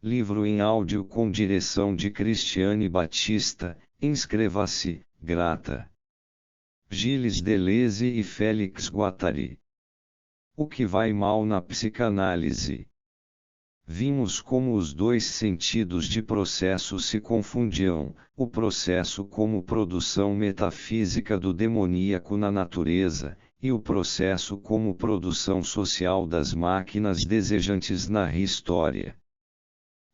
livro em áudio com direção de Cristiane Batista. Inscreva-se, grata. Gilles Deleuze e Félix Guattari. O que vai mal na psicanálise? Vimos como os dois sentidos de processo se confundiam, o processo como produção metafísica do demoníaco na natureza, e o processo como produção social das máquinas desejantes na história.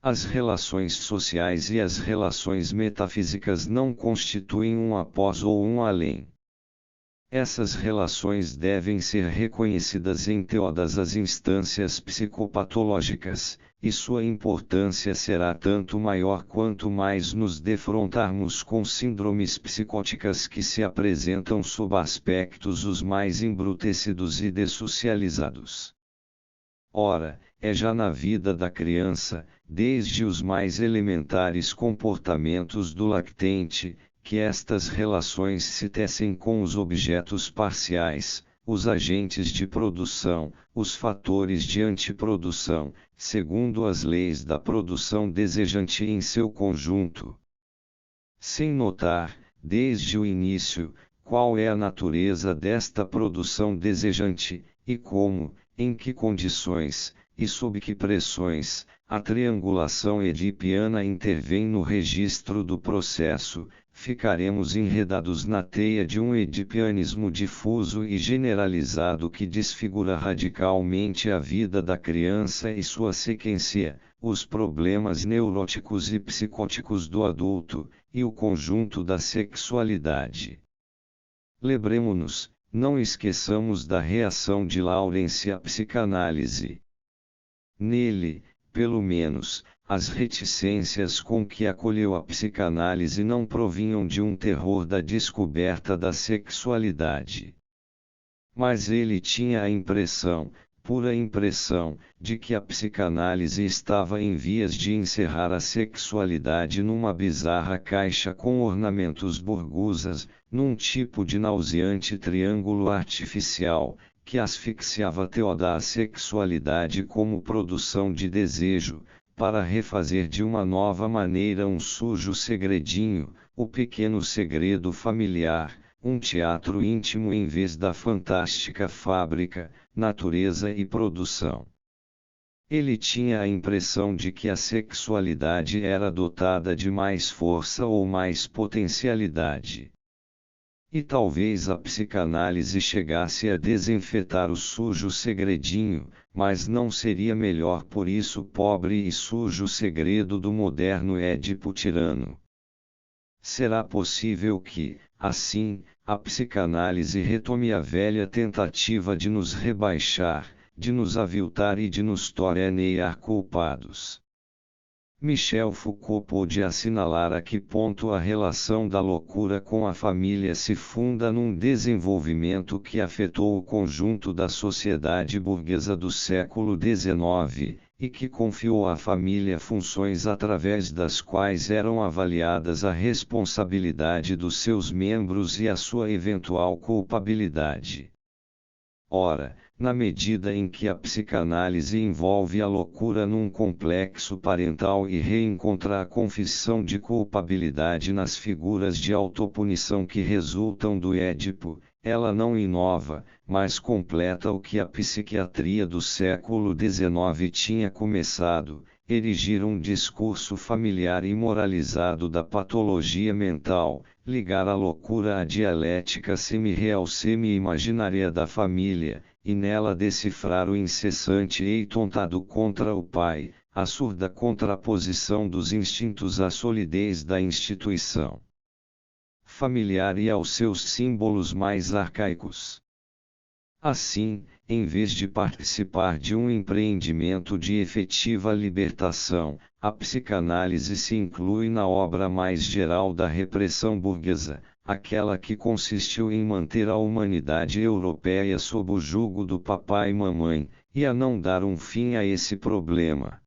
As relações sociais e as relações metafísicas não constituem um após ou um além. Essas relações devem ser reconhecidas em todas as instâncias psicopatológicas, e sua importância será tanto maior quanto mais nos defrontarmos com síndromes psicóticas que se apresentam sob aspectos os mais embrutecidos e dessocializados. Ora, é já na vida da criança, desde os mais elementares comportamentos do lactente, que estas relações se tecem com os objetos parciais, os agentes de produção, os fatores de antiprodução, segundo as leis da produção desejante em seu conjunto. Sem notar, desde o início, qual é a natureza desta produção desejante, e como, em que condições, e sob que pressões, a triangulação edipiana intervém no registro do processo, ficaremos enredados na teia de um edipianismo difuso e generalizado que desfigura radicalmente a vida da criança e sua sequência, os problemas neuróticos e psicóticos do adulto, e o conjunto da sexualidade. Lembremo-nos, não esqueçamos da reação de Lawrence à psicanálise. Nele, pelo menos, as reticências com que acolheu a psicanálise não provinham de um terror da descoberta da sexualidade. Mas ele tinha a impressão, pura impressão, de que a psicanálise estava em vias de encerrar a sexualidade numa bizarra caixa com ornamentos burgusas, num tipo de nauseante triângulo artificial, que asfixiava toda a sexualidade como produção de desejo, para refazer de uma nova maneira um sujo segredinho, o pequeno segredo familiar, um teatro íntimo em vez da fantástica fábrica, natureza e produção. Ele tinha a impressão de que a sexualidade era dotada de mais força ou mais potencialidade. E talvez a psicanálise chegasse a desenfetar o sujo segredinho, mas não seria melhor por isso pobre e sujo segredo do moderno Édipo tirano. Será possível que, assim, a psicanálise retome a velha tentativa de nos rebaixar, de nos aviltar e de nos tornar culpados. Michel Foucault pôde assinalar a que ponto a relação da loucura com a família se funda num desenvolvimento que afetou o conjunto da sociedade burguesa do século XIX, e que confiou à família funções através das quais eram avaliadas a responsabilidade dos seus membros e a sua eventual culpabilidade. Ora, na medida em que a psicanálise envolve a loucura num complexo parental e reencontra a confissão de culpabilidade nas figuras de autopunição que resultam do Édipo, ela não inova, mas completa o que a psiquiatria do século XIX tinha começado, erigir um discurso familiar e moralizado da patologia mental, ligar a loucura à dialética semi-real semi-imaginária da família, e nela decifrar o incessante eitontado contra o pai, a surda contraposição dos instintos à solidez da instituição familiar e aos seus símbolos mais arcaicos. Assim, em vez de participar de um empreendimento de efetiva libertação, a psicanálise se inclui na obra mais geral da repressão burguesa, aquela que consistiu em manter a humanidade europeia sob o jugo do papai e mamãe, e a não dar um fim a esse problema.